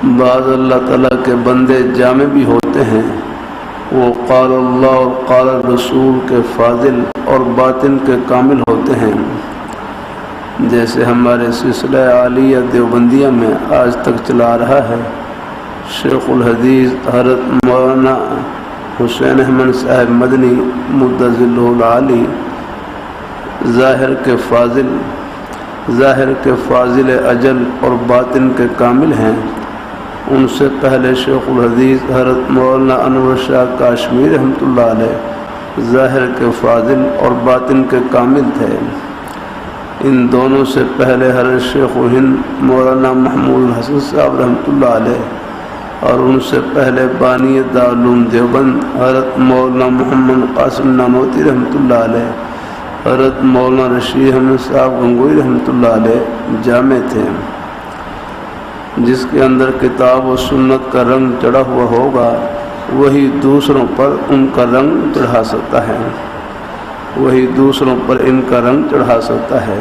بعض اللہ تعالیٰ کے بندے جامع بھی ہوتے ہیں، وہ قال اللہ اور قال رسول کے فاضل اور باطن کے کامل ہوتے ہیں، جیسے ہمارے سلسلہ عالیہ دیوبندیہ میں آج تک چلا رہا ہے۔ شیخ الحدیث حضرت مولانا حسین احمد صاحب مدنی مدظلہ العالی ظاہر کے فاضل اجل اور باطن کے کامل ہیں۔ ان سے پہلے شیخ الحدیث حضرت مولانا انور شاہ کاشمیری رحمۃ اللہ علیہ ظاہر کے فاضل اور باطن کے کامل تھے۔ ان دونوں سے پہلے حضرت شیخ ہند مولانا محمود حسن صاحب رحمۃ اللہ علیہ، اور ان سے پہلے بانی دارالعلوم دیوبند حضرت مولانا محمد قاسم نانوتوی رحمۃ اللہ علیہ، حضرت مولانا رشید احمد صاحب گنگوئی رحمۃ اللہ علیہ جامع تھے۔ جس کے اندر کتاب و سنت کا رنگ چڑھا ہوا ہوگا وہی دوسروں پر ان کا رنگ چڑھا سکتا ہے، وہی دوسروں پر ان کا رنگ چڑھا سکتا ہے۔